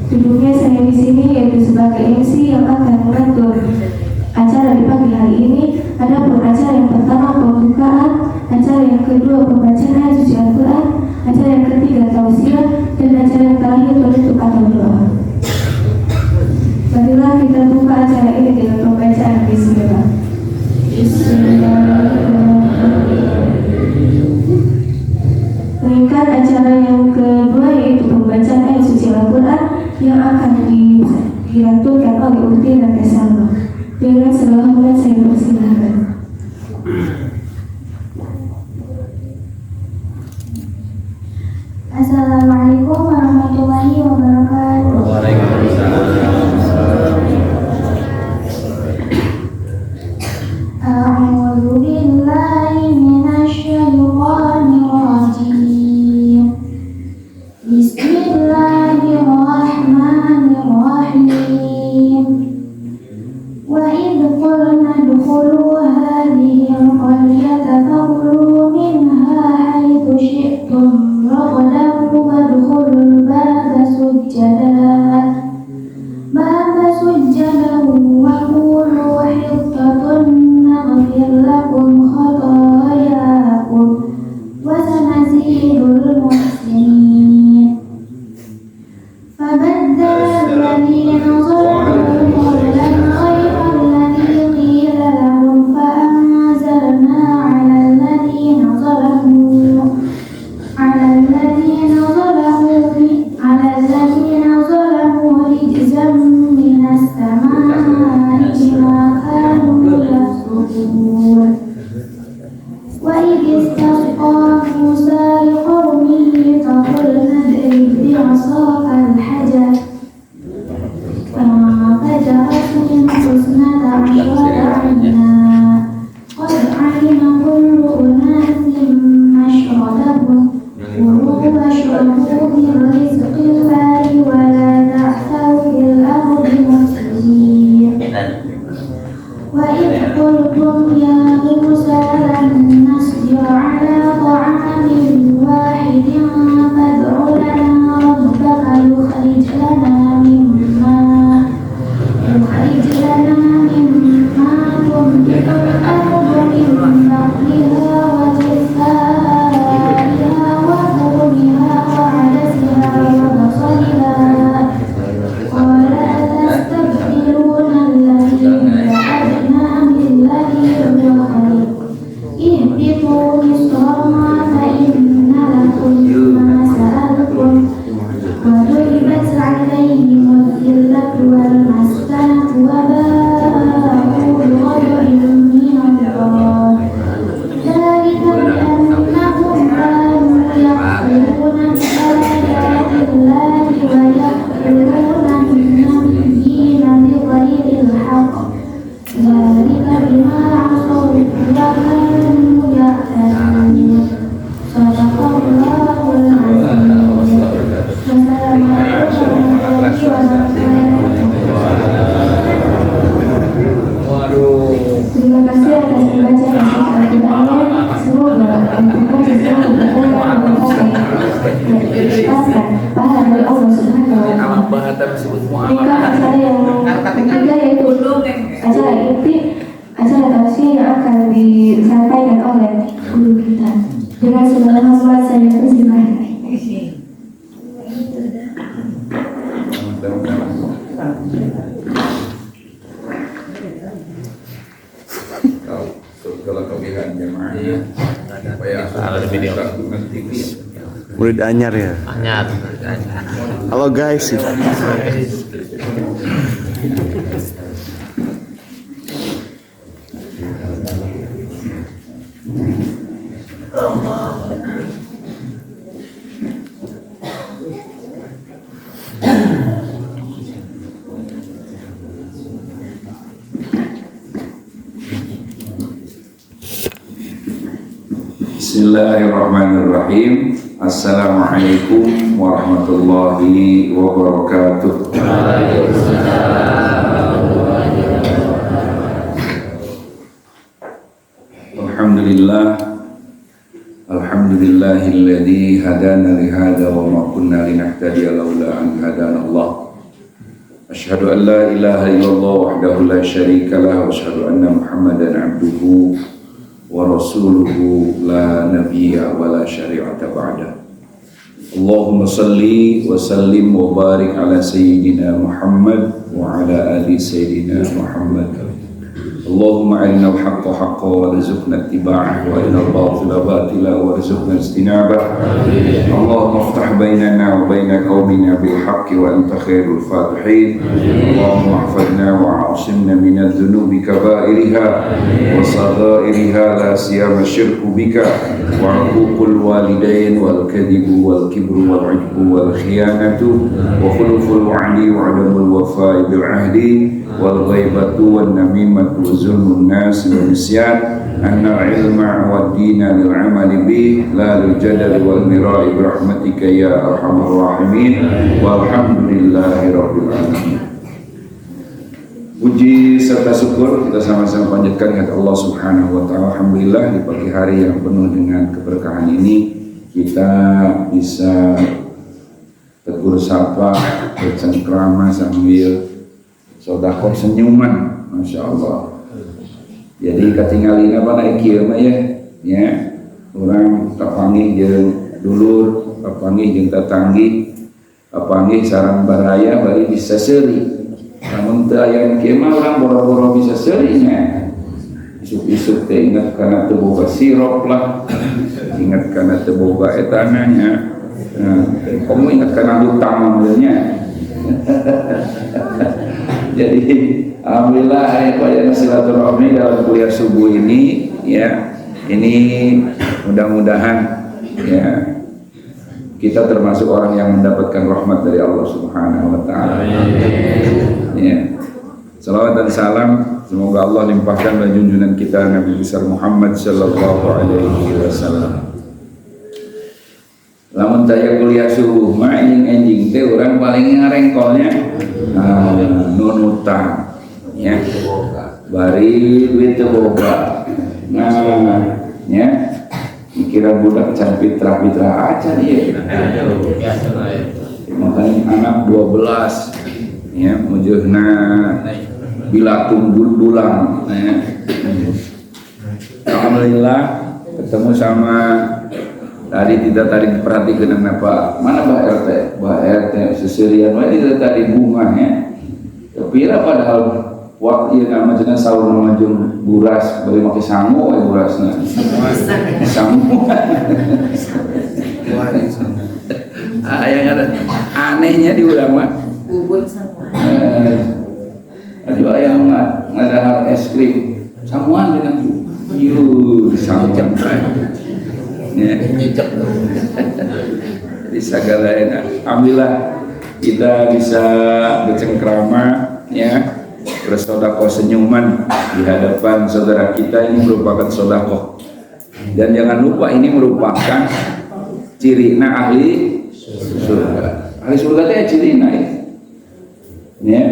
Duduknya saya di sini yaitu sebagai MC yang akan mengatur acara di pagi hari ini. Adapun acara yang pertama pembukaan, acara yang kedua pembacaan ayat suci Al-Quran, acara yang ketiga tausiah, dan acara yang terakhir penutup atau doa. Marilah kita buka acara ini dengan pembacaan Bismillah. Meningkat acara yang kedua yaitu pembacaan ayat suci Al-Quran yang akan dilantunkan oleh Ukti dan Salma. Dengan segala hormat saya persilahkan. Assalamualaikum warahmatullahi wabarakatuh. A'udzu billahi minasy syaithanir rajim. Bismillahirrahmanirrahim. Wa idh qulna udkhulu hadhihi al-qaryata fakulu minha haitsu syi'tum ragadan wadkhulul baba sujjadan wa qulu hittatun naghfir lakum khatayakum wa sanazidul muhsinin. Fabaddala alladhina zalamu qawlan ghayra alladhi qila lahum fa'anzalna 'ala alladhina zalamu rijzan minas samaa'i bima kanu yafsukun. Wa idh istasqa Musa liqaumihi faqulna idrib bi'asaka al-hajar فانفجرت منه اثنتا عشرة عينا قد علم كل أناس مشربهم كلوا واشربوا من رزق الله ولا تعثوا في الأرض مفسدين. وإذ قلتم يا موسى لن نصبر على طعام واحد فادع لنا ربك يخرج لنا مما تنبت الأرض من بقلها وقثائها وفومها وعدسها وبصلها قال أتستبدلون الذي هو أدنى بالذي هو خير اهبطوا مصرا فإن لكم ما سألتم وضربت عليهم الذلة والمسكنة وباءوا بغضب من الله ذلك بأنهم كانوا يكفرون بآيات الله ويقتلون النبيين بغير الحق ذلك بما عصوا وكانوا يعتدون. صدق الله العظيم. Terima kasih atas pembacaan dan Al-Qurannya. Semoga menentukan sesuatu kebenaran dan pahala dari Allah Subhanahu wa Ta'ala. Tingkat acara yang ketiga yaitu acara inti, acara tausiah yang akan disampaikan oleh guru kita. Dengan segala hormat saya persilahkan. Segala kelebihan jemaahnya supaya murid anyar ya. Anyar. Halo guys. Bismillahirrahmanirrahim. Assalamualaikum warahmatullahi wabarakatuh. Alhamdulillah. Alhamdulillahilladzi hadana li hadza wa ma kunna linahtadiya laula an hadana Allah. Asyhadu an la ilaha illallah wahdahu la syarika lah wa asyhadu anna Muhammadan abduhu wa rasuluhu la nabiyya wa la syari'ata ba'da. Allahumma salli wa sallim wa barik ala sayyidina Muhammad wa ala ali sayyidina Muhammad. Allahumma arina al-haqqa haqqa warzuqna ittiba'ah wa arina al-batila batila warzuqna ijtinabah. Allahumma iftah bainana wa baina qaumina bil haqqi wa anta khairul fatihin. Allahumma ihfadna wa a'simna min adh-dhunubi kaba'iriha wa saghairiha la siyama syirku bika wa 'uququl walidain wal kadhibu wal kibru wal 'ujbu wal khiyanatu wa khuluful wa'di wa 'adamul wafa'i bil 'ahdi wal ghaibatu wan namimatu wa zulmun nas wa nisyan anna ilma wa dina lil amali bih la lil jadal wal mira'i bi rahmatika ya arhamar rahimin walhamdulillahi rabbil alamin. Puji serta syukur kita sama-sama panjatkan kepada Allah Subhanahu wa taala. Alhamdulillah di pagi hari yang penuh dengan keberkahan ini kita bisa tegur sapa, bercengkrama sambil sedekah senyuman, masya Allah. Jadi katingalin apa naik kieu mah ya, orang kapanggih jeung dulur, kapanggih jeung tatanggi, kapanggih sareng baraya bari bisa seuri. Namun teu aya kieu mah urang boro-boro bisa seuri nya. Isuk-isuk teh ingat kana teu boga sirop lah, ingat kana teu boga etana nya. Nah, kamu ingat kana hutang modelnya. Jadi alhamdulillah hari pada silaturahmi dalam kuliah subuh ini ya, ini mudah-mudahan ya kita termasuk orang yang mendapatkan rahmat dari Allah Subhanahu wa taala. Ya. Salawat dan salam semoga Allah limpahkan pada junjungan kita Nabi besar Muhammad sallallahu alaihi wasallam. Lamun taya kuliah subuh mah anjing teh urang paling ngarengkolnya nunutang ya bari duit teu boga. Nah ya pikiran budak can pitra-pitra acan ieu. Makanya anak 12 ya mujurna bilatung bulang ya. Alhamdulillah ketemu sama tadi kita tadi perhatikan apa mana Mbak RT seserian wae itu tadi bunga ya. Tapi padahal waktu ieu nama cenah saur majung buras bari make sangu we burasna. Sangu. Yang ada anehnya di urang mah. Bubur sangu. Aduh aya ada hal es krim. Samuan dengan yuk sangu ya. Jadi segala enak. Alhamdulillah kita bisa bercengkrama ya, bersedekah senyuman di hadapan saudara kita. Ini merupakan sedekah. Dan jangan lupa ini merupakan cirina ahli surga. Ahli surga itu cirina ya.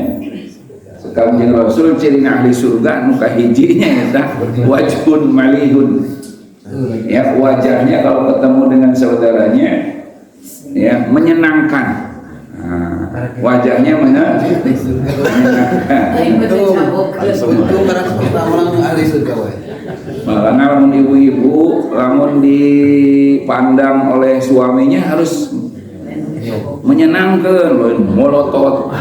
Sekarang jeung Rasul cirina ahli surga nu kahijinya eta wajhun malihun. Ya, wajahnya kalau ketemu dengan saudaranya ya menyenangkan. Wajahnya menyenangkan. Malah namun ibu-ibu lamun dipandang oleh suaminya harus menyenangkan, molotot,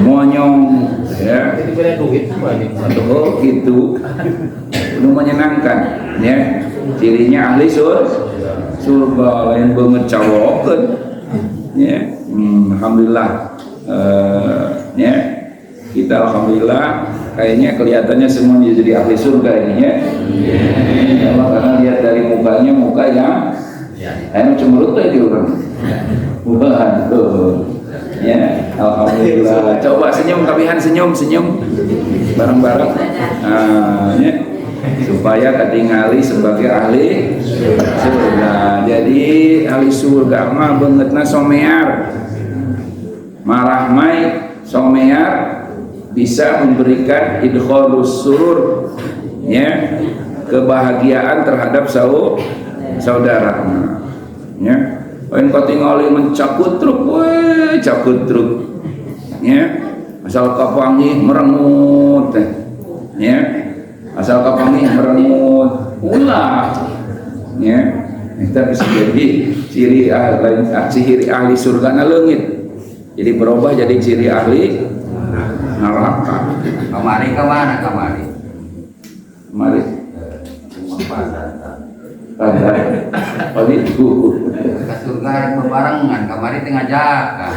monyong, ya, aduh gitu, udah menyenangkan, ya, cirinya ahli surga, lain banget cawokan, ya, alhamdulillah, ya, kita alhamdulillah, kayaknya kelihatannya semua jadi ahli surga ini, ya, karena lihat dari mukanya muka yang cemberut aja orang. Waduh. Ya, alhamdulillah. Coba senyum, kabihan senyum bareng-bareng. Ya. Supaya ketingali sebagai ahli surga. Jadi ahli surga mah beungeutna somear. Marahmai somear bisa memberikan idkhalus surur, ya, kebahagiaan terhadap saudara. Ya, lain kau tinggalin mencakutruk, cakutruk, ya. Asal kapangi merengut ya. Asal kapangi merengut ulah ya. Itu bisa jadi ciri ahli surga na leungit. Jadi berubah jadi ciri ahli neraka. Kamari kemana kamari? Mari oh itu Ke surga hari bebarengan, kamari tengah jaga.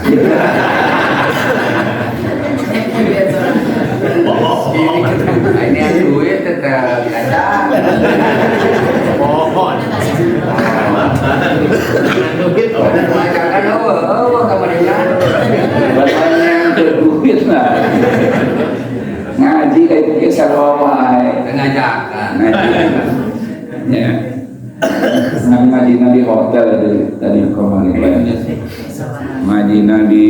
Ini yang duit tetap jaga. Pohon. Jangan kamari jaga. batanya berduit lah ngaji kayak begitu sarwawai Tengah jaga. ngaji ya ngaji di hotel tadi kemarin ngaji di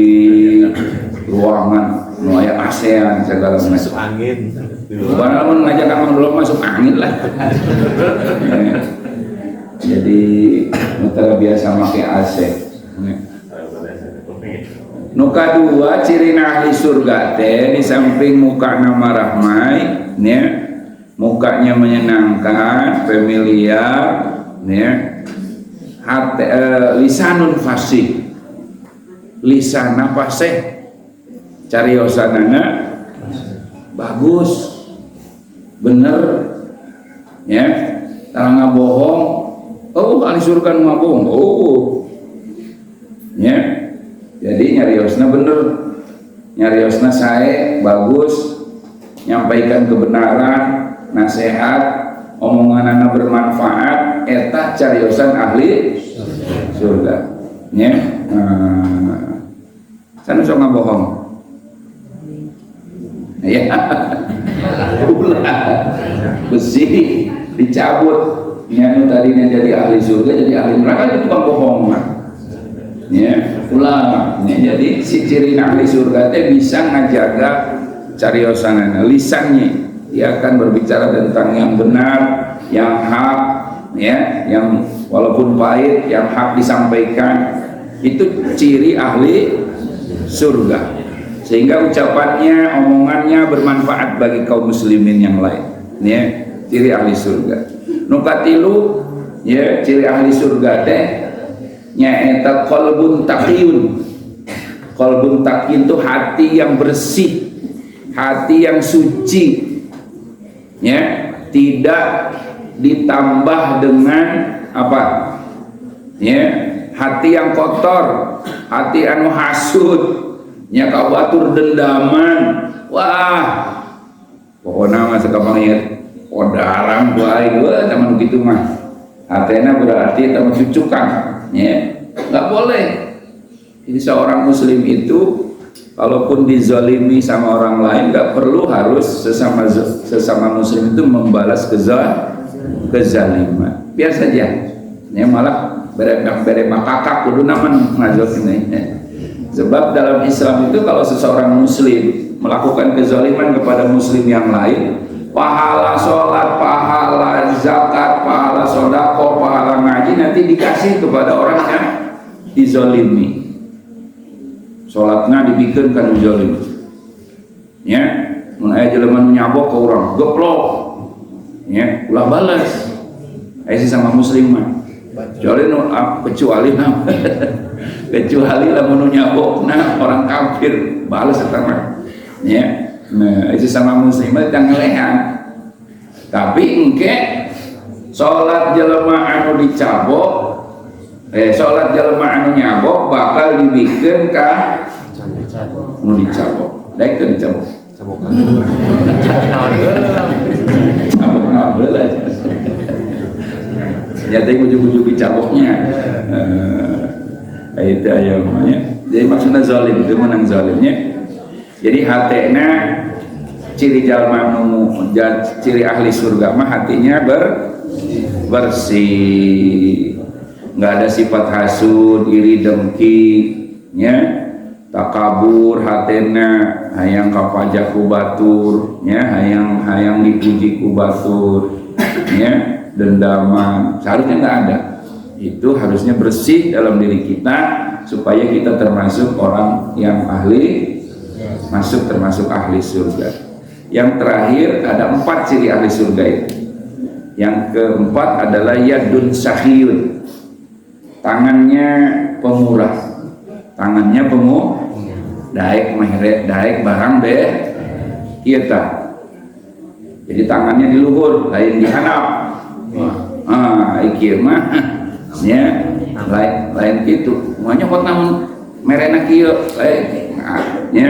ruangan noya ASEAN segala Masuk macam angin. walaupun ngajak kamu belum masuk angin lah ya. Jadi muter biasa pakai AC ya. Nuka dua ciri ahli surga teh di samping muka nama rahmai, ya, mukanya menyenangkan, familiar, ya, hati, lisanun fasih, lisan fasih, cariosanana bagus, bener, ya, tarang bohong, oh ahli surga nggak bohong, oh, ya. Jadi nyariosna bener, nyariosna sae bagus, nyampaikan kebenaran, nasihat, omonganana bermanfaat, eta cariosan ahli surga. Ya, sana sok ngabohong. Ya, ulah besi dicabut, nyanu tadinya jadi ahli surga jadi ahli neraka itu tukang bohong mah. Ya, ulah. Ya, jadi si ciri ahli surga teh bisa ngajaga cariosanana lisannya. Dia akan berbicara tentang yang benar, yang hak, ya, yang walaupun pahit, yang hak disampaikan. Itu ciri ahli surga. Sehingga ucapannya, omongannya bermanfaat bagi kaum muslimin yang lain. Ya, ciri ahli surga. Nukatilu, ya, ciri ahli surga teh nyaeta qalbun taqiyun. Qalbun taqiyun itu hati yang bersih, hati yang suci, ya, tidak ditambah dengan apa, ya, hati yang kotor, hati anu hasud, nya kabatur dendaman, wah, pokoknya mah sakapangieu odaran bae gua teman gitu mah, hatena berarti teman cucukan. Ya, nggak boleh. Jadi seorang muslim itu kalaupun dizalimi sama orang lain nggak perlu harus sesama muslim itu membalas kezaliman. Biar saja. Ya, malah bere kakak kudu naman ngajak ini. Sebab dalam Islam itu kalau seseorang muslim melakukan kezaliman kepada muslim yang lain, pahala sholat, pahala zakat, pahala sodako, pahala ngaji nanti dikasih kepada orang yang dizalimi. Sholatnya dibikin kan dizalim. Ya, mun aya jelema nu nyabok ke urang, geplok. Ya, ulah balas. Aya sama muslim mah. Kecuali lamun nu nyabokna orang kafir, balas eta mah. Ya. Nah, itu sama muslim itu ngelehan. Tapi engke salat jelema anu dicabok, salat jelema anu nyabok bakal dibikeun ka anu dicabok. Daek teu dicabok. Cabokan. Cabok heula. Nyata ujug-ujug dicaboknya. Itu aya namanya. Jadi maksudnya zalim itu menang zalimnya. Jadi hatena ciri jalma ciri ahli surga mah hatinya bersih, nggak ada sifat hasud, iri dengki, ya, takabur, hatena hayang kapajak ku batur, ya, hayang dipuji ku batur, ya, dendaman, seharusnya nggak ada. Itu harusnya bersih dalam diri kita supaya kita termasuk orang yang ahli masuk termasuk ahli surga. Yang terakhir ada 4 ciri ahli surga itu. Yang keempat adalah yadun sakhiyun, tangannya pemurah, tangannya daek mehret daek barang be kita. Jadi tangannya di luhur, lain di handap. Ieu mah nya lain gitu. Moanya kok namun merena kieu nya.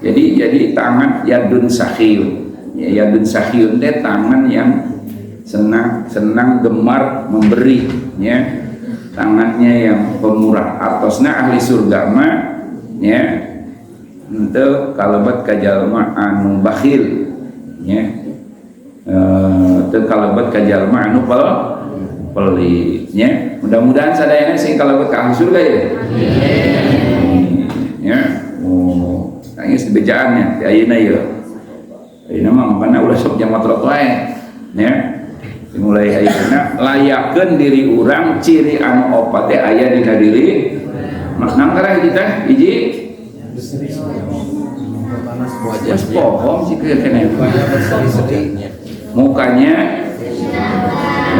Jadi tangan yadun sakhiyun. Ya, yadun sakhiyun teh tangan yang senang gemar memberi, ya. Tangannya yang pemurah. Artosna ahli surga mah ya henteu kalebet ka jalma anu bakhil, ya. Teu kalebet ka jalma anu pelit, ya. Mudah-mudahan sadayana sing kalebet ka ahli surga ya. Ya. Oh, tangis bejaannya di ayeuna ieu. Ayeuna mah mangkana ulah sok jamat rot wae, ya. Mulai ayeuna layakeun diri urang ciri anu opat teh aya dina diri. Makna karah hiji teh hiji wes pohon sih kene. Mukanya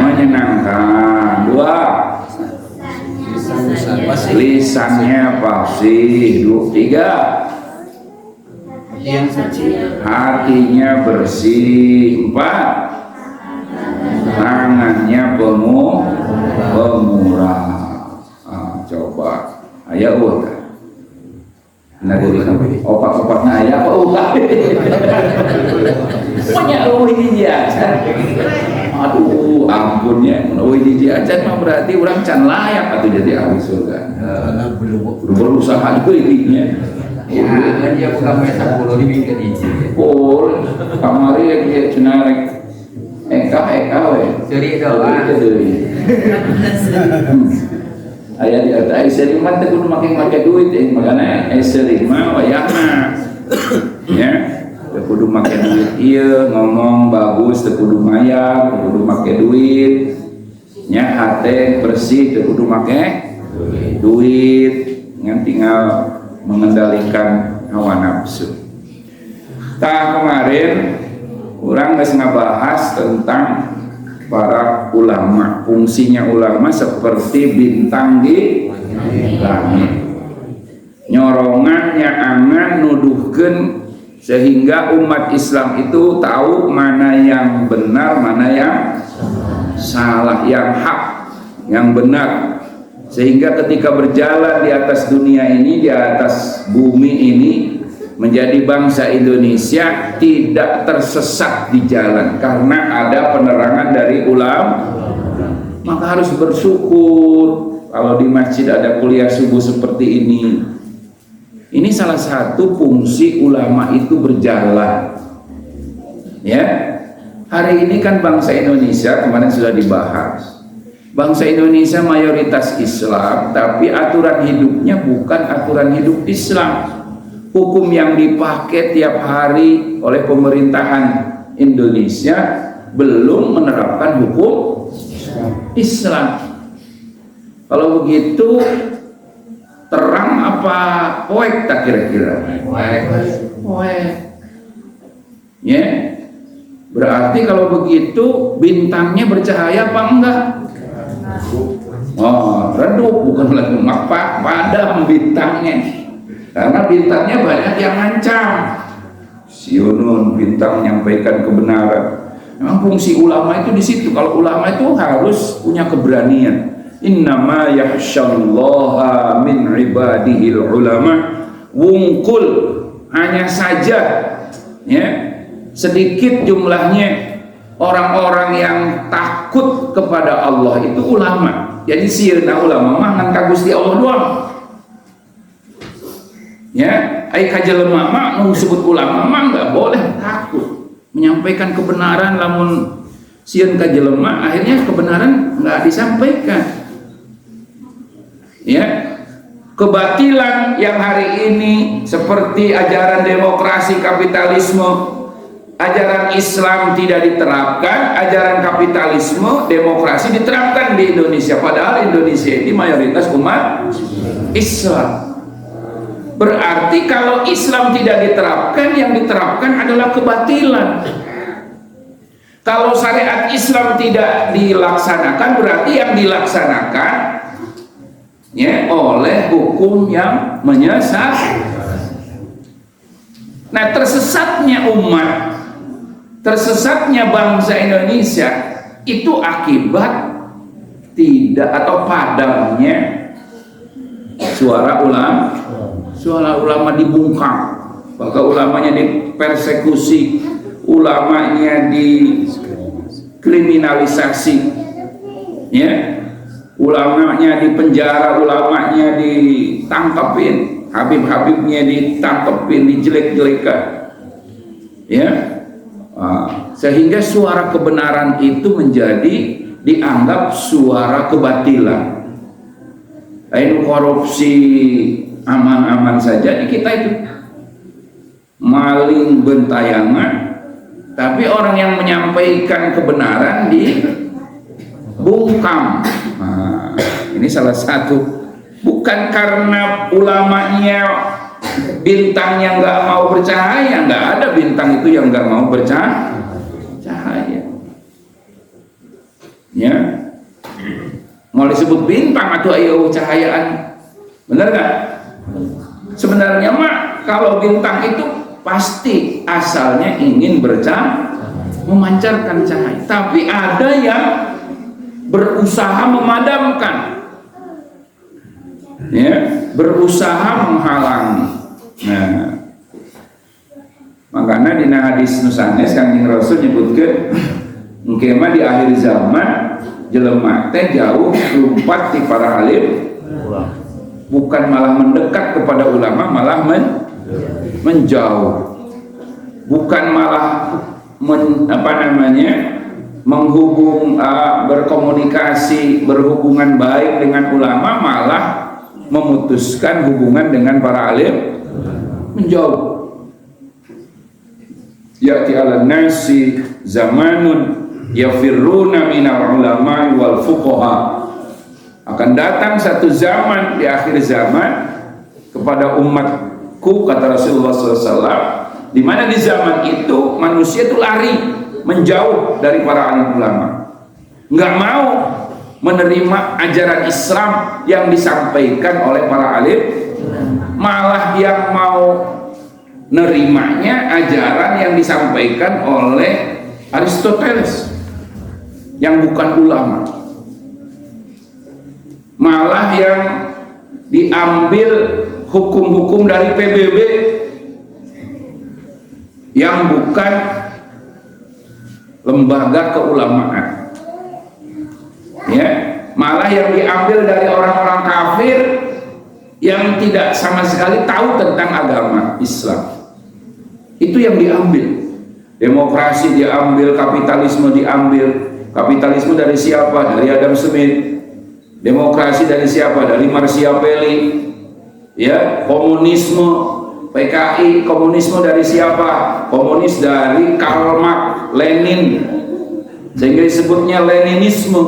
menyenangkan. 2, lisannya fasih. 3, hatinya bersih. 4, tangannya pemurah. Coba aya ulah nah dari opat-opatnya aya apa ulah punya ini aja. Aduh ampunnya ini aja mah berarti orang can layak atau jadi ahli surga. Belum berusaha juga intinya. Ya, dia bukan mesa 10 dibikin izin. Pol kamari ya cenah rek eka we. Ceri doang. Aya di atas istri mah teh kudu make duit makana istri mah wayahna. Ya, teu kudu make duit ieu ngomong bagus teu kudu mayar, teu kudu make duit. Nya hate bersih teu kudu make duit, ngan tinggal mengendalikan hawa nafsu. Kemarin orang geus ngabahas tentang para ulama. Fungsinya ulama seperti bintang di langit, nyorongannya angan nuduhkeun sehingga umat Islam itu tahu mana yang benar, mana yang salah, yang hak, yang benar, sehingga ketika berjalan di atas dunia ini, di atas bumi ini, menjadi bangsa Indonesia tidak tersesat di jalan karena ada penerangan dari ulama. Maka harus bersyukur kalau di masjid ada kuliah subuh seperti ini. Ini salah satu fungsi ulama itu berjalan. Ya, hari ini kan bangsa Indonesia kemarin sudah dibahas. Bangsa Indonesia mayoritas Islam, tapi aturan hidupnya bukan aturan hidup Islam. Hukum yang dipakai tiap hari oleh pemerintahan Indonesia belum menerapkan hukum Islam. Kalau begitu terang apa poek tak kira-kira? Poek. Ya. Berarti kalau begitu bintangnya bercahaya apa enggak? Oh, redup bukan lagi padam bintangnya. Karena bintangnya banyak yang ngancam. Sionun bintang menyampaikan kebenaran. Memang fungsi ulama itu di situ. Kalau ulama itu harus punya keberanian. Innama yahsyallaha min ibadihil ulama. Wungkul hanya saja ya sedikit jumlahnya orang-orang yang takut kepada Allah itu ulama. Jadi sieuna ulama mah ngan ka Gusti Allah doang. Ya, ai kajelema mah nu disebut ulama mah enggak boleh takut menyampaikan kebenaran. Lamun sieun kajelema akhirnya kebenaran enggak disampaikan. Ya, kebatilan yang hari ini seperti ajaran demokrasi kapitalisme, ajaran Islam tidak diterapkan, ajaran kapitalisme demokrasi diterapkan di Indonesia, padahal Indonesia ini mayoritas umat Islam. Berarti Berarti kalau Islam tidak diterapkan, yang diterapkan adalah kebatilan. Kalau syariat Islam tidak dilaksanakan, berarti yang dilaksanakan ya oleh hukum yang menyesat. Nah, tersesatnya umat, tersesatnya bangsa Indonesia itu akibat tidak atau padamnya suara ulama dibungkam, maka ulamanya dipersekusi, ulamanya dikriminalisasi, ya, ulamanya dipenjara, ulamanya ditangkapin, habib-habibnya ditangkapin, dijelek-jelekan, ya, sehingga suara kebenaran itu menjadi dianggap suara kebatilan. Ini korupsi aman-aman saja di kita itu, maling bentayangan, tapi orang yang menyampaikan kebenaran dibungkam. Nah, ini salah satu, bukan karena ulamanya bintangnya nggak mau bercahaya, nggak ada bintang itu yang nggak mau bercahaya, ya. Mau disebut bintang atau ayo cahayaan, benar nggak? Sebenarnya mah kalau bintang itu pasti asalnya ingin memancarkan cahaya, tapi ada yang berusaha memadamkan, ya, berusaha menghalangi. Nah, makanya di hadis nusanes Kanjeng Rasul nyebutkan mungkin di akhir zaman jelema teh jauh lumpat di para alim, bukan malah mendekat kepada ulama, malah menjauh, bukan malah berkomunikasi, berhubungan baik dengan ulama, malah memutuskan hubungan dengan para alim, menjauh. Ya'ti 'alan nasi zamanun yafirruna minal ulama wal fuqaha. Akan datang satu zaman di akhir zaman kepada umatku, kata Rasulullah SAW, di mana di zaman itu manusia itu lari, menjauh dari para alim ulama, nggak mau menerima ajaran Islam yang disampaikan oleh para alim, malah yang mau nerimanya ajaran yang disampaikan oleh Aristoteles yang bukan ulama, malah yang diambil hukum-hukum dari PBB yang bukan lembaga keulamaan, ya, malah yang diambil dari orang-orang kafir yang tidak sama sekali tahu tentang agama Islam. Itu yang diambil. Demokrasi diambil, kapitalisme diambil. Kapitalisme dari siapa? Dari Adam Smith. Demokrasi dari siapa? Dari Machiavelli. Ya, komunisme, PKI, komunisme dari siapa? Komunis dari Karl Marx, Lenin. Sehingga disebutnya Leninisme.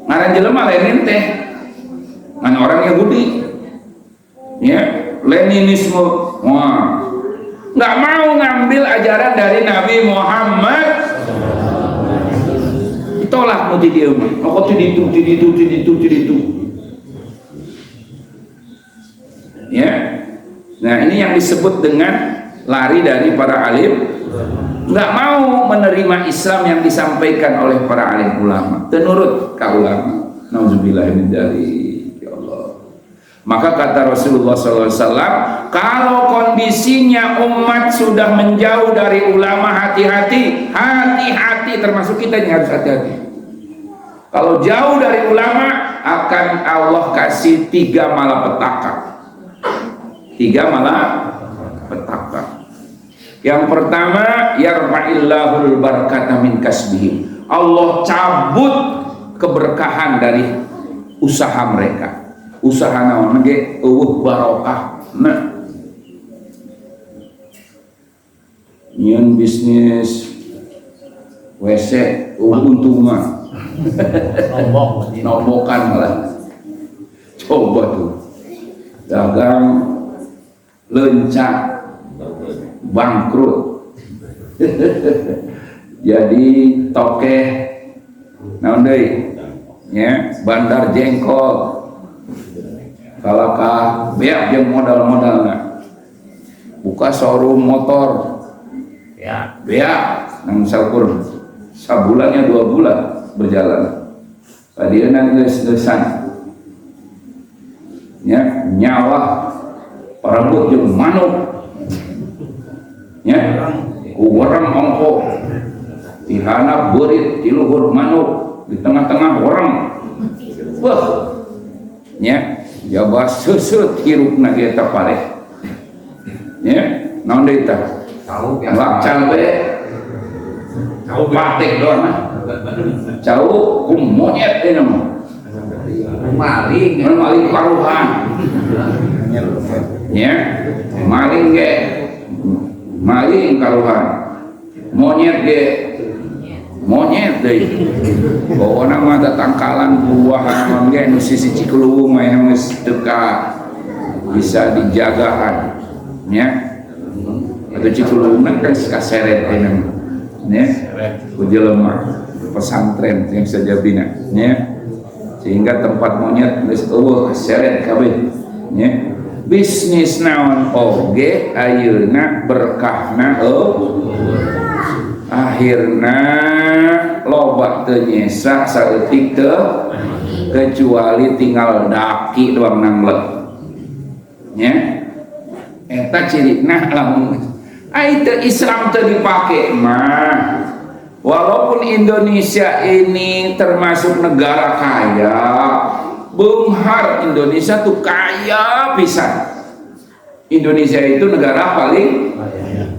Ngaran jelema Lenin teh ngan orang Yahudi. Ya, Leninisme. Wah, nggak mau ngambil ajaran dari Nabi Muhammad, tolak mau dia mah, mau itu, ya. Nah, ini yang disebut dengan lari dari para alim, nggak mau menerima Islam yang disampaikan oleh para alim ulama, tenurut ka ulama. Nauzubillah min dzalik. Maka kata Rasulullah SAW, kalau kondisinya umat sudah menjauh dari ulama, hati-hati, hati-hati, termasuk kita yang harus hati-hati. Kalau jauh dari ulama, akan Allah kasih 3 malapetaka. 3 malapetaka. Yang pertama, yarfa'illahul barakata min kasbihim. Allah cabut keberkahan dari usaha mereka. Usaha naon ge barokah. Nah, nyeun bisnis WC untung mah nombokan malah. Coba tuh dagang lencah, bangkrut. Jadi tokeh naon deui nya bandar jengkol kalakah beak jeung modal-modalna buka showroom motor ya beak nang sakur sabulannya 2 bulan berjalan kadieuna geus-geusan nya nyawa parebut jeung manuk nya urang ongko tihana beurit di luhur manuk di tengah-tengah orang wah nya jaba seusut hirupna ge eta pareh nya naon deui tah Tahu lakcal we patek doang mah cau monyet ini mah maling karuhan ya maling ge maling karuhan monyet ge monyet deui pokona mah tatangkalan buahan ge nu sisi Cikuluwung mah geus teu bisa dijagaan nya atau Cikuluwung kan kaseret ayeuna nya ku jelema pesantren yang sajabina nya sehingga tempat monyet geus eueuh seret kabeh nya bisnis naon oge ayeuna berkahna akhirna loba teu nyesa saeutik teu kecuali tinggal daki doang nanglet nya eta cirina lamun ai teu Islam teu dipake mah walaupun Indonesia ini termasuk negara kaya beunghar Indonesia tuh kaya pisan Indonesia itu negara paling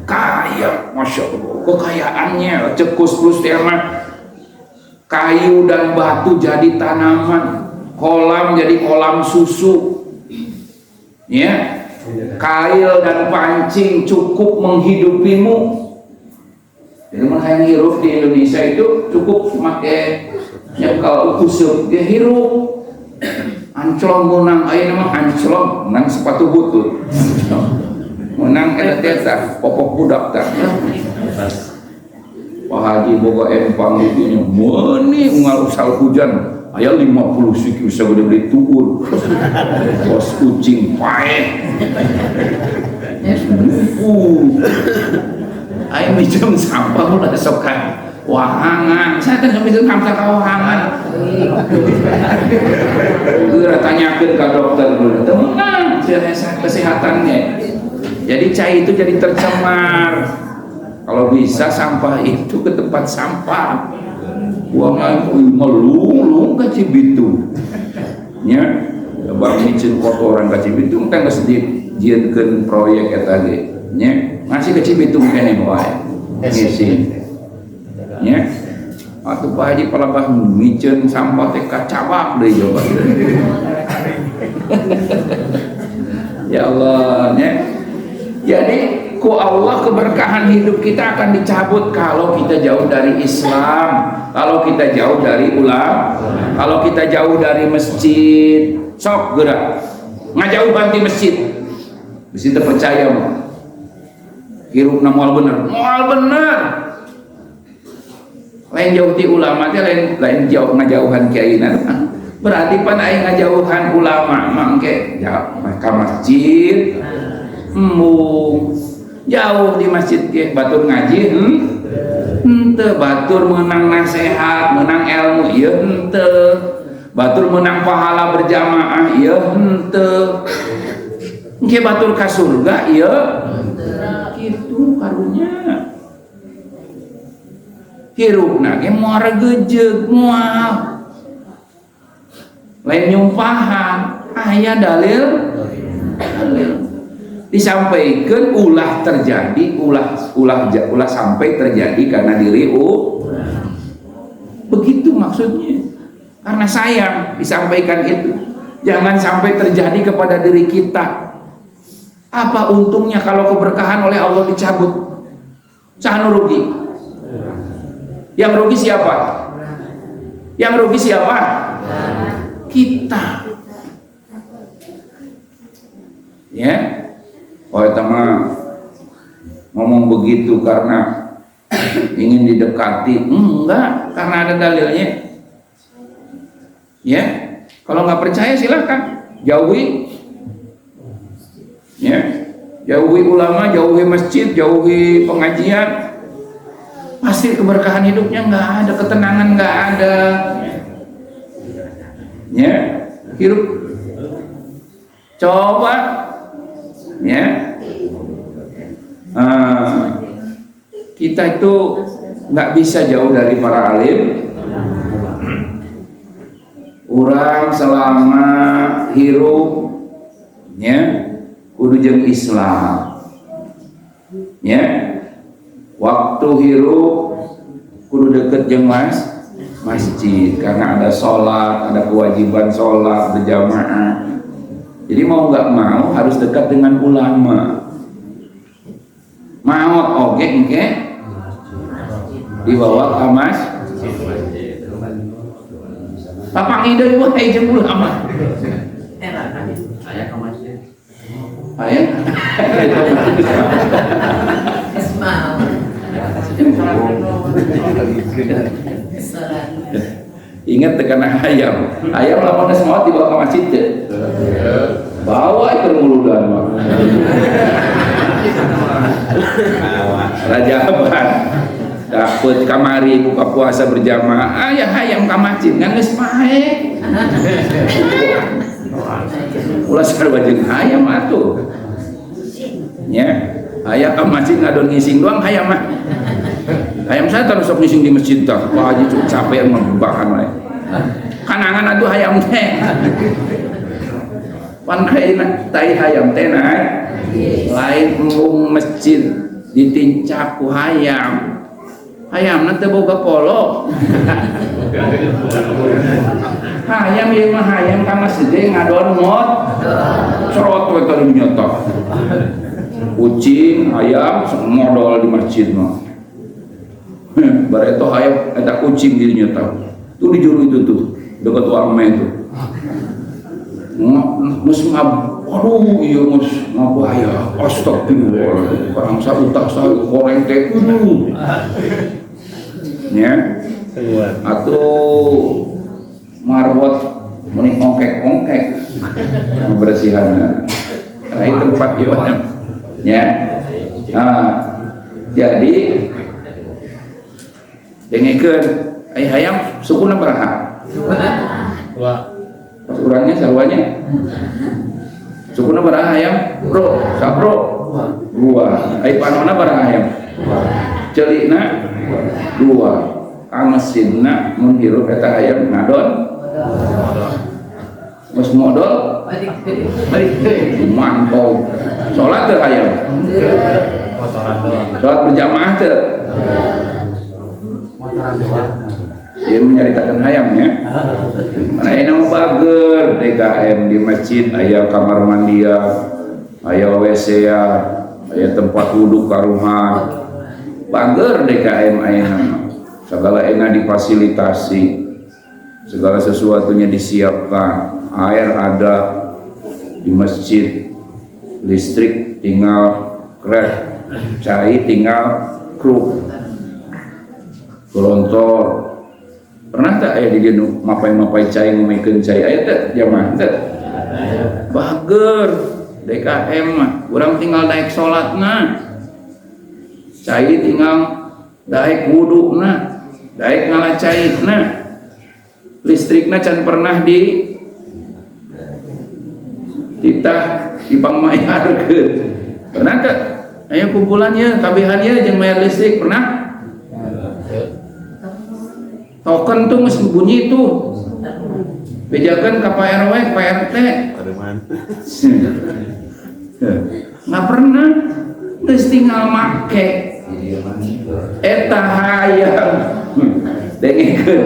kaya, masya Allah, kekayaannya cekus plus tema kayu dan batu jadi tanaman, kolam jadi kolam susu, ya, kail dan pancing cukup menghidupimu. Jadi yang hirup di Indonesia itu cukup pakai kalau kusuk dia hirup. Anclong menang, ayo nama anclong menang sepatu butut. Menang eta popok budak tah. Pak Haji boga empang didinya meuni unggal usal hujan aya 50 siki bisa gede beli tuur. Bos kucing paeh. Ayo minjem sampah ulah sokan. Wahangan, saya kan minjem sampah ka wahangan. Geura tanyakeun ka dokter dulu. Tenang, kesehatannya. Jadi cai itu jadi tercemar. Kalau bisa sampah itu ke tempat sampah. Buangan melung-lung ke Cibitung. Nya, bang micin kotoran ke Cibitung teh geus dijieunkeun proyek eta ge. Nya, ngasih ke Cibitung keneh wae. Ngisi. Nya, atuh Pak Haji palabah micin sampah teh kacabak deui coba. Ya Allah, nya. Jadi ku Allah keberkahan hidup kita akan dicabut kalau kita jauh dari Islam, kalau kita jauh dari ulama, kalau kita jauh dari masjid. Sok gerak ngajauh banti masjid bisa terpercaya mah hirupna moal bener lain jauh ti ulama teh lain jauh ngajauhan kiaina berarti pan aing ngajauhan ulama mangke ka masjid embung jauh di masjid ge batur ngaji henteu batur menang nasihat menang ilmu ieu henteu batur menang pahala berjamaah ieu henteu engke batur ka surga ieu kitu karunya hirupna ge moal gejeug moal lain nyumpahan aya dalil disampaikan ulah terjadi ulah sampai terjadi karena diri begitu maksudnya karena sayang disampaikan itu jangan sampai terjadi kepada diri kita. Apa untungnya kalau keberkahan oleh Allah dicabut? Sahanu rugi. Yang rugi siapa? Yang rugi siapa? Kita. Ya. Oh eta mah ngomong begitu karena ingin didekati, enggak, karena ada dalilnya. Ya, kalau nggak percaya silahkan jauhi. Ya, jauhi ulama, jauhi masjid, jauhi pengajian. Pasti keberkahan hidupnya nggak ada, ketenangan nggak ada. Ya, hidup. Coba, ya. Kita itu nggak bisa jauh dari para alim. Orang selama hirup, ya, kudu jeung Islam, ya. Waktu hirup kudu deket jeung masjid, karena ada sholat, ada kewajiban sholat berjamaah. Jadi mau nggak mau harus dekat dengan ulama. Maot oge engke dibawa ke masjid. Papang ide buat jeung ulama. Aya ke masjid. Aya. Ingat tekan ayam lamun geus maot dibawa ke masjid teh. Bawa itu muludan mah. Rajaban dapet kamari buka puasa berjamaah aya hayam ka masjid ngan geus pae. Ulah sarua jeung hayam atuh. Nya, aya ka masjid ngadon ngising doang hayam mah. Hayam saya terus sok ngising di masjid tah. Wah, aja capek mah bebahan we. Kanangan atuh hayam teh. Pan tai hayam teh naik. Lain embung masjid ditincap ku hayam. Hayamna teu boga polo. Hayam ieu mah hayam ka masjid ngadon mot. Cerot we tadi nyotok. Kucing, hayam modal di masjid mah. Bareto hayam eta kucing di nyotok. Tuh di juru itu tuh, dekat warme itu. Mus aduh iya mus ngabaya astagfirullah bangsa utak saya goreng teh ya atuh marbot meni ongkek-ongkek bersihan itu tempat ibadah ya. Jadi dengekeun hayam sukuna baraha kurangnya sarwanya sukuna baraha hayam bro sabro dua ai panona baraha hayam celikna dua ka masjidna mun hirup eta hayam ngadon geus modal balik teh mantap salat teh hayam salat berjamaah teh dia menyaritakan hayamnya. Mana ini mau bager DKM di masjid, aya kamar mandia, aya WC ya, aya tempat wudhu ka rumah. Bager DKM aya nama. Segala enak difasilitasi, segala sesuatunya disiapkan. Air ada di masjid, listrik tinggal krek, cai tinggal kruk, gelontor. Pernah tak aya di dia mapai cai ngomikeun cai aya teh jamaah teh bager DKM mah urang tinggal daek salatna cai tinggal daek wuduna daek ngalacaitna listrikna can pernah di titah dipangmayarkeun pernah tak aya kumpulannya kabehannya jeung mayar listrik pernah token tuh mesti bunyi tuh bejakan ke Pak RW, Pak RT nggak pernah terus tinggal make eta hayam dengekeun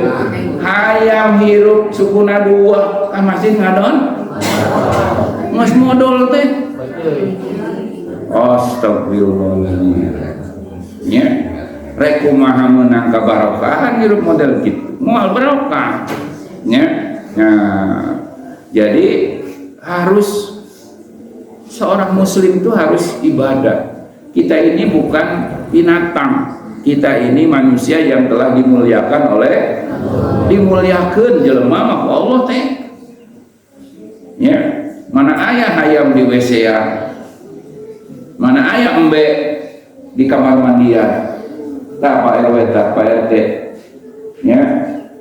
hayam hirup sukuna dua ka masjid ngadon geus modal teh astagfirullahaladzim nya rek kumaha meunang kabarokahan hirup model kitu moal barokah nya. Nah jadi harus Seorang muslim itu harus ibadah. Kita ini bukan binatang. Kita ini manusia yang telah dimuliakan oleh jelema mah Allah teh. Ya, mana aya hayam di WC ya? Mana aya embe di kamar mandian? Tah Pak RW, tah Pak RT. Ya,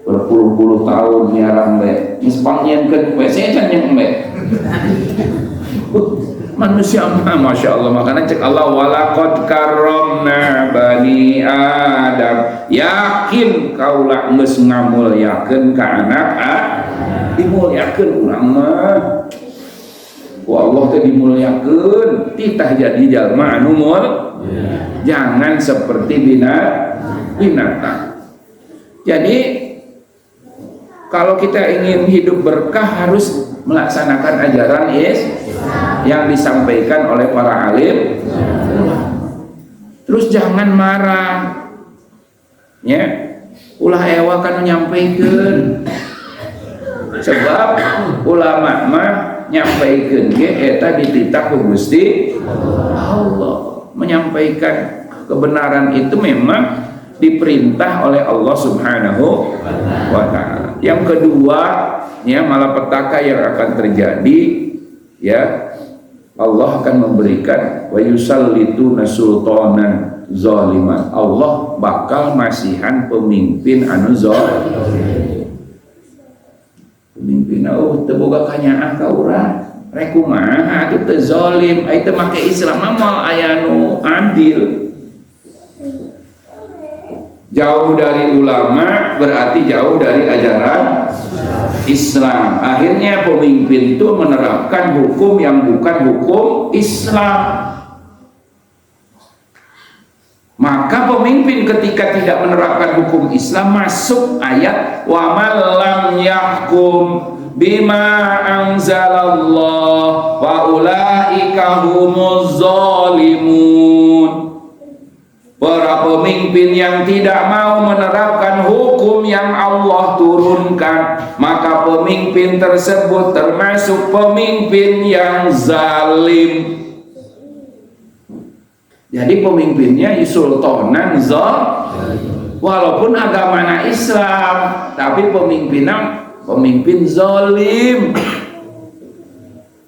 berpuluh-puluh tahun nyarang embe. Geus pangnyeunkeun WC can yang embe. Manusia mah Masya Allah, makanya cek Allah walaqad karramna bani Adam, yakin kaulah geus ngamulyakeun ka anak dimulyakeun urang mah ku Allah teh dimulyakeun titah jadi jalma anu jangan seperti binatang. Jadi kalau kita ingin hidup berkah harus melaksanakan ajaran yang disampaikan oleh para alim. Terus jangan marah, ya. Ulah ewa kan nyampaikeun. Sebab ulama mah nyampaikeun ge eta dititah ku Gusti Allah. Menyampaikan kebenaran itu memang diperintah oleh Allah Subhanahu wa ta'ala. Yang kedua, ya, malapetaka yang akan terjadi, ya, Allah akan memberikan wa yusallituna sultanan zaliman. Allah bakal masihan pemimpin anu zalim. Pemimpin teu boga kanyaan ka urang. Rek kumaha atuh teu zalim, ai teu make Islam mah aya nu adil. Jauh dari ulama berarti jauh dari ajaran Islam. Akhirnya pemimpin itu menerapkan hukum yang bukan hukum Islam. Maka pemimpin ketika tidak menerapkan hukum Islam masuk ayat wa man lam yahkum bima anzalallah wa ulaika humuz zalimun. Para pemimpin yang tidak mau menerapkan hukum yang Allah turunkan, maka pemimpin tersebut termasuk pemimpin yang zalim. Jadi pemimpinnya sultanan zalim. Walaupun agamanya Islam, tapi pemimpin zalim.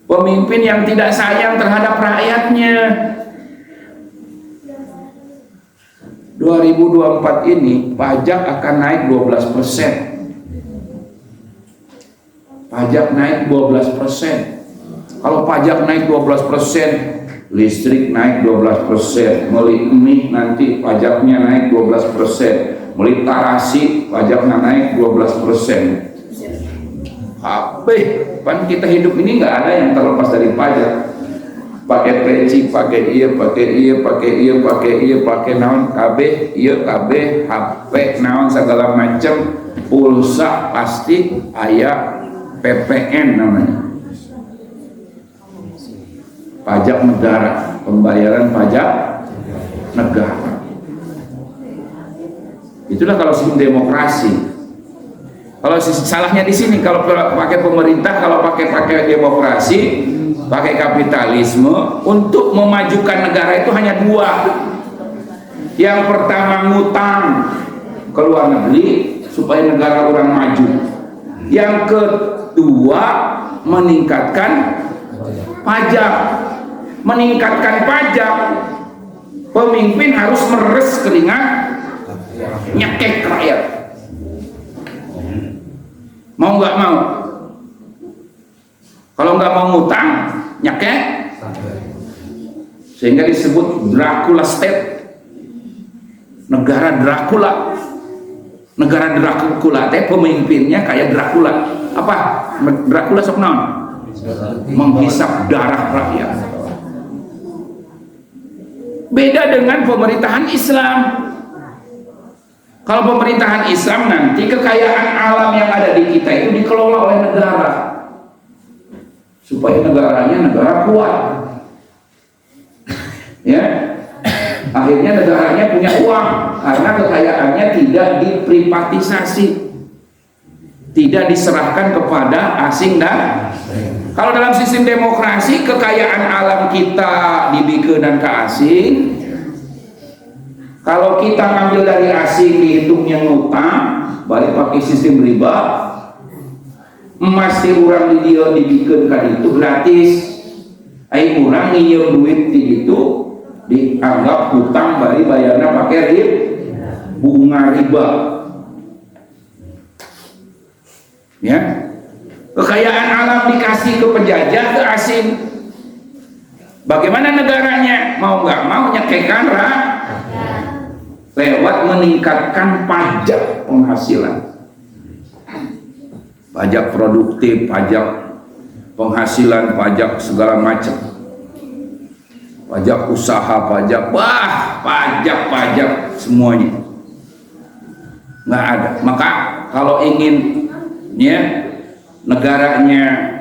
Pemimpin yang tidak sayang terhadap rakyatnya. 2024 ini pajak akan naik 12%. Pajak naik 12%. Kalau pajak naik 12%, listrik naik 12%, beli mie nanti pajaknya naik 12%, beli tarasi pajaknya naik 12%. Habis, kan kita hidup ini nggak ada yang terlepas dari pajak. Pakai peci, pakai naon KB, HP naon segala macam, pulsa pasti aya PPN namanya. Pajak negara, pembayaran pajak negara. Itulah kalau sistem demokrasi. Kalau salahnya di sini, kalau pakai pemerintah, kalau pakai demokrasi, pakai kapitalisme, untuk memajukan negara itu hanya dua. Yang pertama ngutang ke luar negeri supaya negara orang maju. Yang kedua meningkatkan pajak. Meningkatkan pajak, pemimpin harus meres keringat, nyekek rakyat. Mau nggak mau? Kalau nggak mau ngutang, nyekek, sehingga disebut Dracula State, negara Dracula. Negara Dracula, pemimpinnya kayak Dracula. Apa? Dracula sok naon? Menghisap darah rakyat. Beda dengan pemerintahan Islam. Kalau pemerintahan Islam nanti kekayaan alam yang ada di kita itu dikelola oleh negara, supaya negaranya negara kuat. Ya, akhirnya negaranya punya uang karena kekayaannya tidak diprivatisasi, tidak diserahkan kepada asing dan Kalau dalam sistem demokrasi, kekayaan alam kita dibikeun ke asing. Kalau kita ngambil dari asing dihitungnya ngutang, balik pakai sistem riba. Emas di urang di dia dibikeun ka ditu gratis. Ai urang ngieum duit di ditu dianggap hutang bari bayarna pakai bunga riba. Ya. Kekayaan alam dikasih ke penjajah, ke asing. Bagaimana negaranya? Mau nggak mau nyekekan lewat meningkatkan pajak penghasilan, pajak produktif, pajak penghasilan, pajak segala macam, pajak usaha, pajak semuanya nggak ada. Maka kalau ingin ya negaranya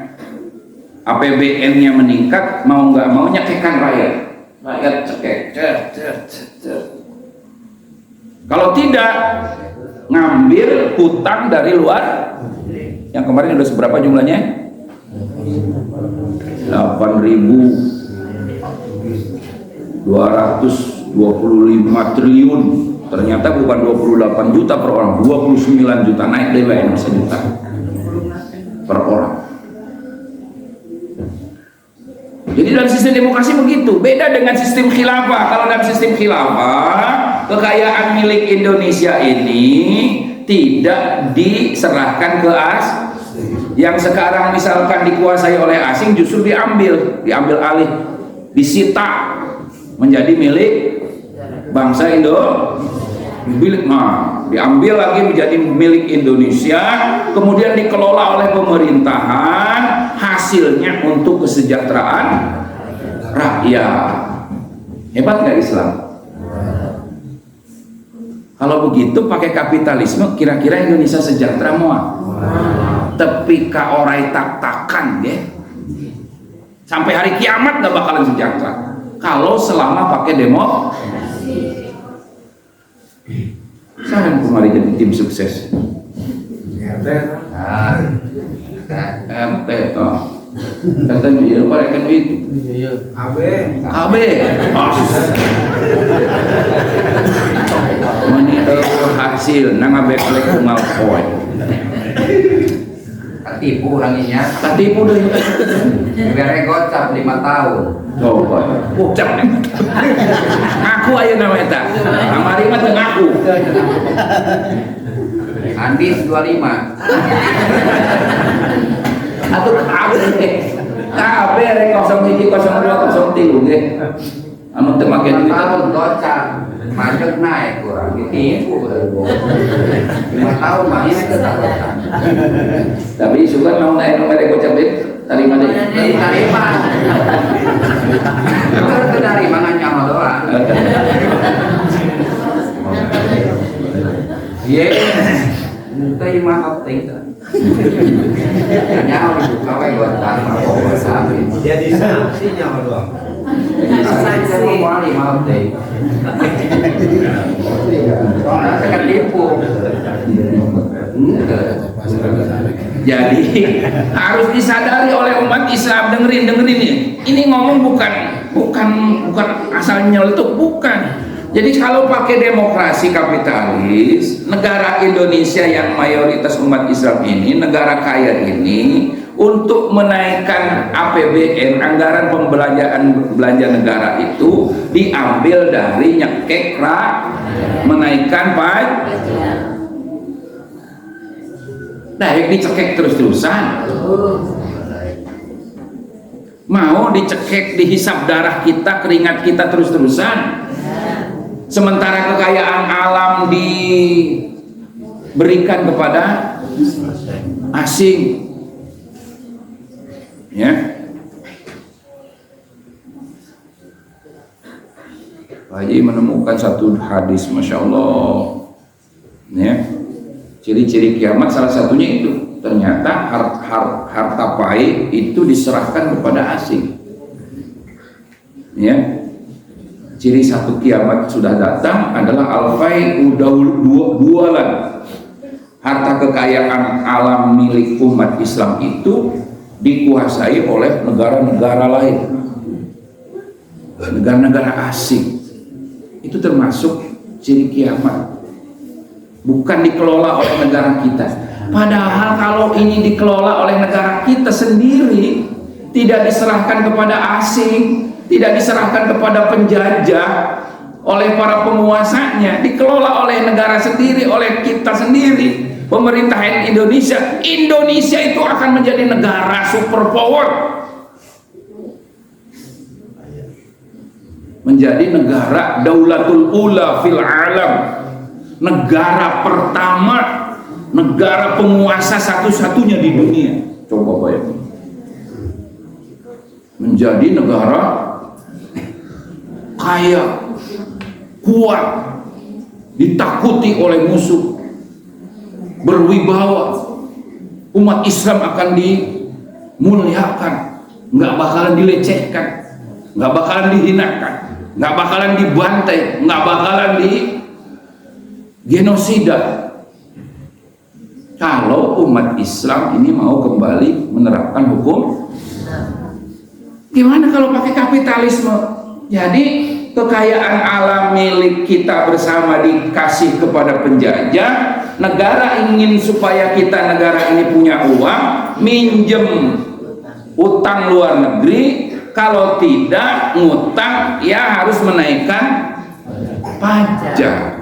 APBN-nya meningkat, mau nggak mau nyekekan rakyat cekek. Kalau tidak, ngambil hutang dari luar. Yang kemarin udah seberapa jumlahnya? 8.225 triliun. Ternyata bukan 28 juta per orang, 29 juta, naik dari lain sejuta per orang. Jadi dalam sistem demokrasi begitu, beda dengan sistem khilafah. Kalau dalam sistem khilafah, kekayaan milik Indonesia ini tidak diserahkan ke asing. Yang sekarang misalkan dikuasai oleh asing justru diambil alih, disita menjadi milik bangsa diambil lagi menjadi milik Indonesia, kemudian dikelola oleh pemerintahan, hasilnya untuk kesejahteraan rakyat. Hebat nggak Islam? Kalau begitu pakai kapitalisme, kira-kira Indonesia sejahtera semua. Tapi ka orai tak-takan ya, sampai hari kiamat nggak bakalan sejahtera kalau selama pakai demokrasi. Saya kemarin jadi tim sukses. Katanya ya pada kan itu. AB. Meniru hasil nang abe kolek kumal poin. Ketipu orangnya. Ketipu deh. Bere gocap 5 tahun. Coba. Gocap. Aku aja nama eta. Amari mah teu ngaku. Andis 25. Atuh kabeh rek 01 02 03 ge. Anu teu make duit tahun gocap. Majek naik kurang ditipu. 5 tahun mah ini ketakutan. Tapi sugan mau naik nomor gocap deh. Tarima deh. Tarima. Itu dari mana nyawa doang. Ye. Terima kasih. Nyawa dibuka wae buat tanpa apa. Jadi saksi nyawa doang. Saya mau maaf deh. Orang tekan tipu. Jadi harus disadari oleh umat Islam. Dengerin ini. Ini ngomong bukan asal nyeletuk, bukan. Jadi kalau pakai demokrasi kapitalis, negara Indonesia yang mayoritas umat Islam ini, negara kaya ini, untuk menaikkan APBN, anggaran belanja negara itu diambil dari nyekek menaikkan pajak. Daek dicekek terus-terusan. Mau dicekek, dihisap darah kita, keringat kita terus-terusan. Sementara kekayaan alam diberikan kepada asing. Ya. Pak Haji menemukan satu hadis, Masya Allah. Ya. Ciri-ciri kiamat salah satunya itu. Ternyata harta pae itu diserahkan kepada asing. Ya. Ciri satu kiamat sudah datang adalah al-fai dualan. Harta kekayaan alam milik umat Islam itu dikuasai oleh negara-negara lain, negara-negara asing. Itu termasuk ciri kiamat. Bukan dikelola oleh negara kita. Padahal kalau ini dikelola oleh negara kita sendiri, tidak diserahkan kepada asing, tidak diserahkan kepada penjajah, oleh para penguasanya, dikelola oleh negara sendiri, oleh kita sendiri, pemerintahan Indonesia. Indonesia itu akan menjadi negara superpower, menjadi negara daulatul ula fil alam, negara pertama, negara penguasa satu-satunya di dunia. Coba bayangin, menjadi negara kaya, kuat, ditakuti oleh musuh, berwibawa. Umat Islam akan dimuliakan, nggak bakalan dilecehkan, nggak bakalan dihinakan, nggak bakalan dibantai, nggak bakalan di genosida. Kalau umat Islam ini mau kembali menerapkan hukum, gimana kalau pakai kapitalisme? Jadi kekayaan alam milik kita bersama dikasih kepada penjajah. Negara ingin supaya kita negara ini punya uang, minjem utang luar negeri. Kalau tidak ngutang, ya harus menaikkan pajak.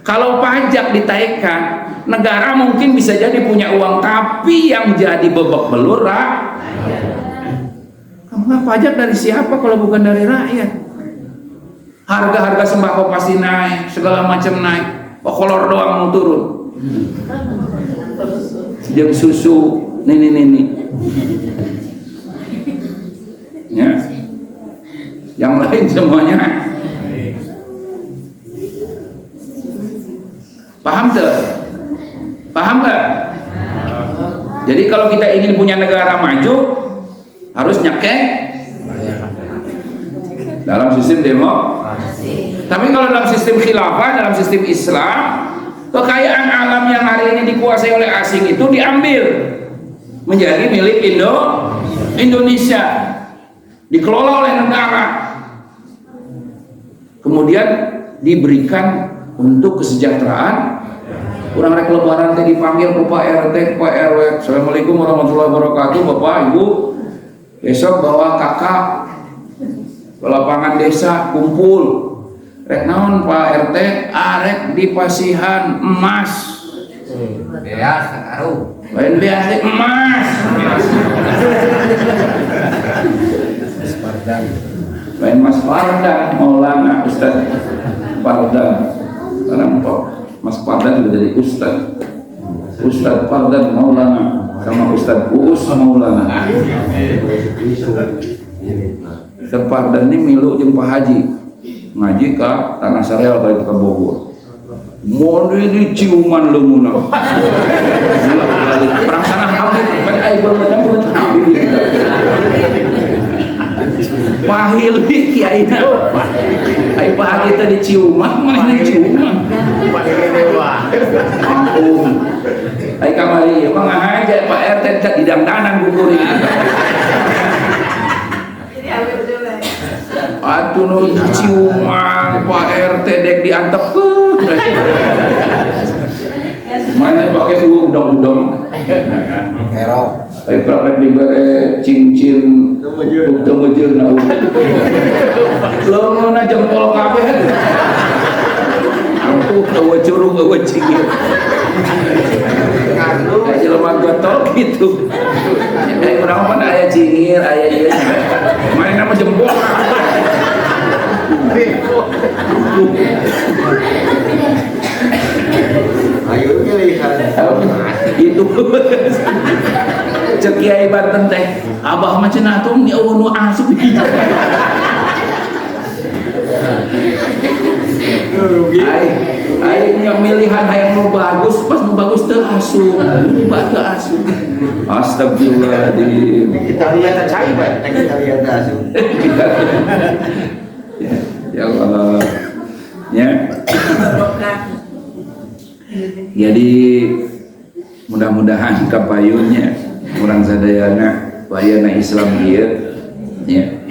Kalau pajak ditaikkan, negara mungkin bisa jadi punya uang, tapi yang jadi bebek belur kamu pajak dari siapa kalau bukan dari rakyat? Harga-harga sembako pasti naik, segala macam naik. Kolor doang mau turun. Yang susu, ini. Ya. Yang lain semuanya. Paham tuh? Paham gak? Jadi kalau kita ingin punya negara maju, harus nyekek dalam sistem demokrasi. Tapi kalau dalam sistem khilafah, dalam sistem Islam, kekayaan alam yang hari ini dikuasai oleh asing itu diambil menjadi milik Indonesia, dikelola oleh negara, kemudian diberikan untuk kesejahteraan. Kurang rek lebaran teh dipanggil ke Pak RT, Pak RW, Assalamualaikum warahmatullahi wabarakatuh, Bapak Ibu, besok bawa kakak ke lapangan desa kumpul. Rek naon Pak RT? Arek di Pasihan emas. Beas karo. Lain beas teh emas. Lain Mas Pardan, Maulana Ustaz Pardan. Sekarang Mas Pardan sudah jadi Ustaz. Ustaz Pardan Maulana sama Ustaz Uus Maulana. Ustaz Pardan ini milu jeung Pak Haji ngaji ke Tanah Sareal kali ke Bogor. Mau ini ciuman lemunah. Perang sana habis, kan ai bermacam habis. Pahil kiai na. Ai Pak Haji tadi ciuman, mana ciuman. Ampun. Ai kamari emang aja Pak RT di dangdanan gugur ini. Atuh nu ciuman Pak RT dek diantep. Mana pakai suhu udang-udang. Kerok. Ai praktek dibere cincin teu-teu na. Leungeunna jempol kabeh. Ampuh eueuh curug eueuh cingir. Kayak jelema gotol gitu. Urang mah aya cingir, aya ieu. Main nama jempol. Ayo lihat. Itu cek Kiai Banten teh abah mah cenah tuh nya nu asup ai yang milihan hayang nu bagus, pas nu bagus teu asup, teu asup. Astagfirullahaladzim. Kita lihat cai Pak, kita lihat asuh. Ya Allah. Ya. Jadi mudah-mudahan kapayunnya kurang sadayana bayana Islam dia, ya.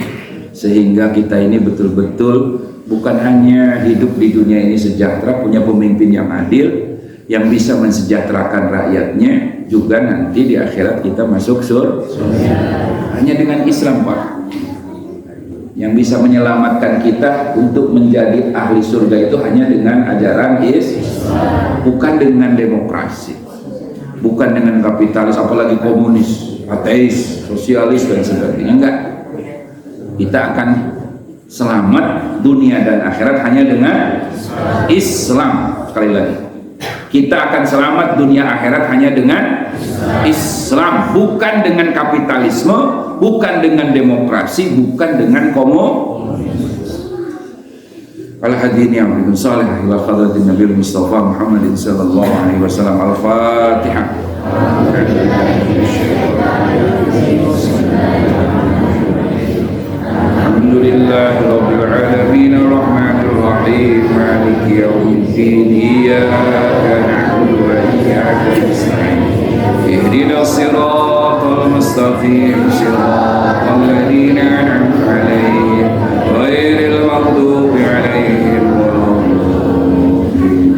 Sehingga kita ini betul-betul bukan hanya hidup di dunia ini sejahtera, punya pemimpin yang adil, yang bisa mensejahterakan rakyatnya, juga nanti di akhirat kita masuk surga. Hanya dengan Islam, Pak, yang bisa menyelamatkan kita untuk menjadi ahli surga itu hanya dengan ajaran Islam, bukan dengan demokrasi, bukan dengan kapitalis, apalagi komunis, ateis, sosialis dan sebagainya. Enggak. Kita akan selamat dunia dan akhirat hanya dengan Islam. Sekali lagi, kita akan selamat dunia akhirat hanya dengan Islam, bukan dengan kapitalisme, bukan dengan demokrasi, bukan dengan komunis. Al-hadirin yang beriman salih ila hadratin Nabi Mustafa Muhammadin sallallahu alaihi wasallam. Al-Fatihah. Alhamdulillahi rabbil alamin arrahmanir rahim maliki yaumiddin iyyaka na'budu wa iyyaka nasta'in ihdinas siratal mustaqim siratal ladzina an'amta 'alaihim ghairil maghdubi 'alaihim waladdallin.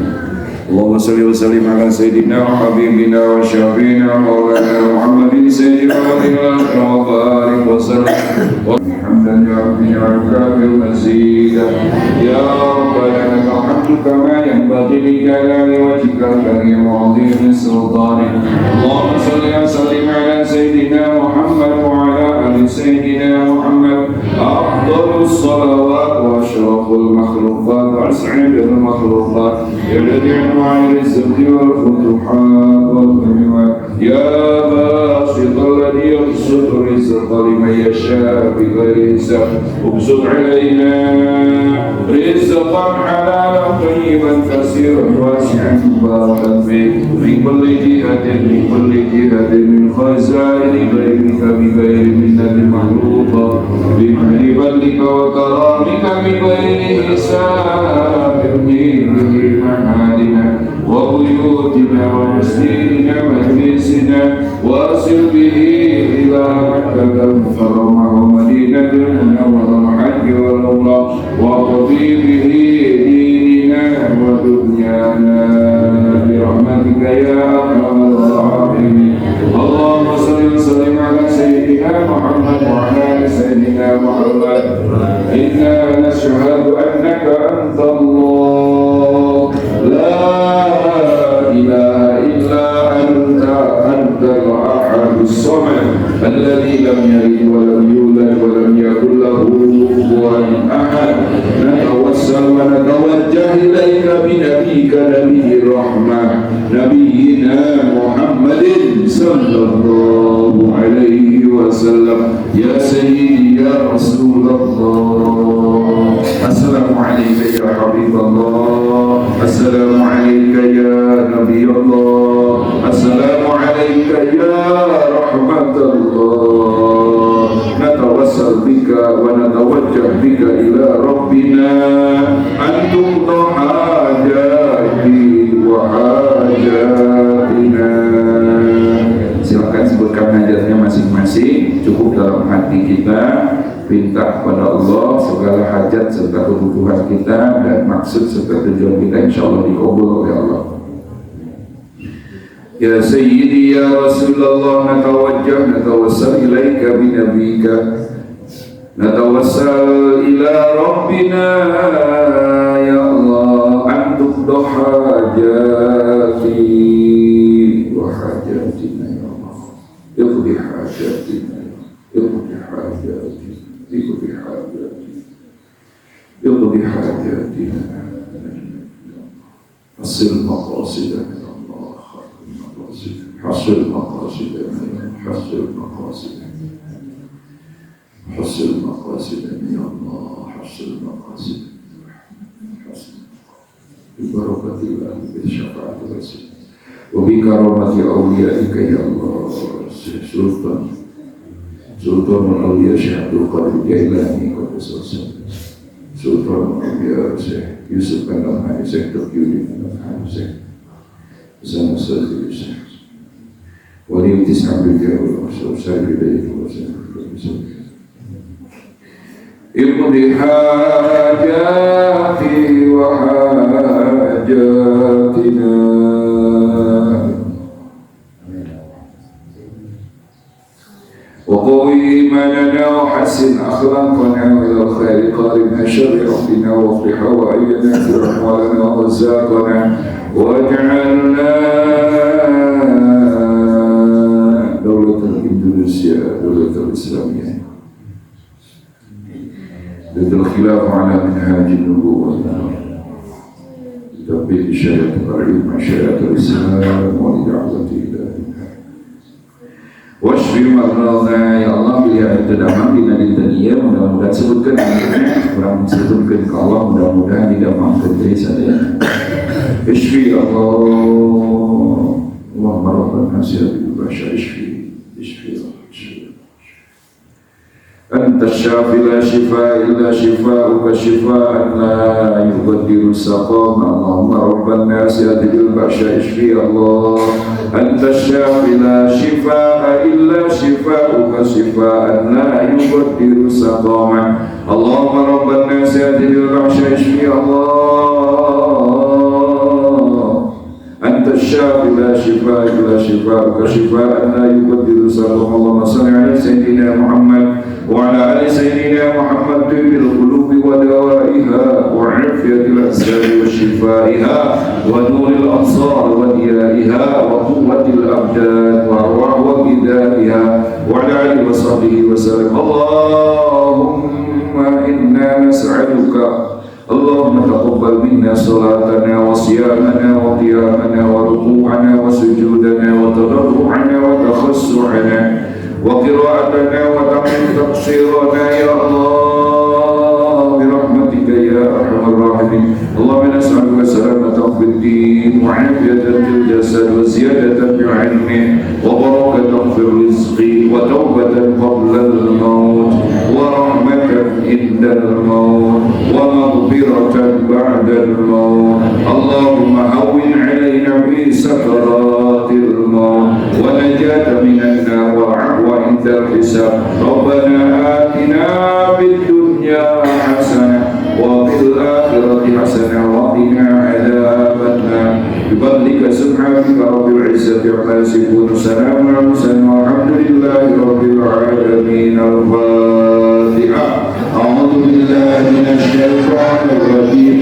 Allahumma shalli wa sallim ala sayyidina wa habibina wa syafiina maulana Muhammadin sayyidina wa barik wa sallam حمدا يعطي عكاك مزيدا يا ربنا لك الحمد كما ينبغي لجلال وجهك الكريم وعظيم سلطانك. اللهم صل وسلم على سيدنا محمد وعلى ال سيدنا محمد افضل الصلوات واشرف المخلوقات واسعد المخلوقات الذي عن الرزق والفتوحات والكلمات يا باسط الذي يبسط الرزق لمن يشاء بغير حساب ابسط علينا رزقا حلالا طيبا كثيرا واسعا مباركا فيه من كل جهة من خزائن غيرك بغير منة مخلوقة بمن فضلك وكرامك بغير حساب به محالنا وبيوتنا ومسجدنا ومجلسنا واصل به إلى مكة المكرمة ومدينة المنورة الحج والعمرة وقضي به ديننا ودنيانا برحمتك يا أرحم الراحمين. اللهم صل وسلم على سيدنا محمد وعلى آل سيدنا محمد. إنا نشهد أنك أنت الله لا إله إلا أنت الأحد الصمد الذي لم يلد ولم يولد ولم يكن له كفوا أحد. نتوسل ونتوجه إليك بنبيك نبي الرحمة نبينا محمد صلى الله عليه وسلم. يا سيدي يا رسول الله السلام عليك يا حبيب الله السلام عليك يا نبي الله السلام عليك يا رحمة الله. نتوسل بك ونتوجه بك إلى ربنا أن تقضى حاجاتي وحاجاتنا. Silakan sebutkan hajatnya masing-masing, cukup dalam hati kita, minta kepada Allah segala hajat serta kebutuhan kita dan maksud serta tujuan kita insyaallah dikabul oleh Allah. Ya Sayyidi ya Rasulullah natawassal ilaika binabika natawassal ila Rabbina ya Allah an tuqda hajati wa hajatina ya Allah. Iqdi hajatina iqdi hajatina iqdi hajatina iqdi hajatina hasil maqasidana حصل مقاصدنا يا الله حصل مقاصدنا ببركة الله بشفاعة رسول وبكرامة أوليائك يا الله. سلطان الأولياء شيخ عبد القادر الجيلاني قدس سره سلطان الأولياء شيخ يوسف بن الحارث شيخ تقي بن الحارث bersama seluruh wali tis'an bil usari bidayah iqdi hajati wa hajatina wa qawi imanana wa hassin akhlaqana wa ila khairi qaribna syarri rabbina wa fi hawaiyana fi amwalana wa zakana waj'alna dawlatan Indonesia dawlatan Islamiyah datul khilaf ala minhajin nubuwwah tabi'i syariat al-ilm syariat al-islam wa da'wati ilahi washfi marradna ya Allah bila itu damang di dunia mudah-mudahan sebutkan orang sebutkan ke Allah mudah-mudahan didamangkan dari saya ishfi Allah Allahumma rabbana nasir basya ishfi anta syafi la shifa illa shifa'uka shifa'an la yughadiru saqama Allahumma rabbana nasir basya ishfi Allah anta syafi la shifa'a illa shifa'uka shifa'an la yughadiru saqama Allahumma rabbana nasir basya ishfi Allah anta syafi la shifa'a illa shifa'uka shifa'an la yughadiru saqama Allahumma salli ala sayyidina Muhammad وعلى آل سيدنا محمد طيب القلوب ودوائها وعافية الأجساد وشفائها ونور الأبصار وديائها وقوة الأبدان وأرواح وغذائها وعلى آله وصحبه وسلم اللهم إنا نسألك اللهم تقبل منا صلاتنا وصيامنا وقيامنا وركوعنا وسجودنا وتضرعنا وتخشعنا وقراءتنا وتقم تقصيرنا يا الله برحمتك يا أرحم الراحمين اللهم نسألك سلامة في الدين وعافية في الجسد وزيادة في العلم وبركة في الرزق وتوبة قبل الموت ورحمة عند الموت ومغفرة بعد الموت اللهم هون علينا في سكرات الموت ونجاة من النار والعفو عند الحساب ربنا آتنا في الدنيا حسنة وفي الآخرة حسنة وقنا عذاب النار بفضلك سبحانك رب العزة عما يصفون سلام على المرسلين والحمد لله رب العالمين الفاتحة أعوذ بالله من الشيطان الرجيم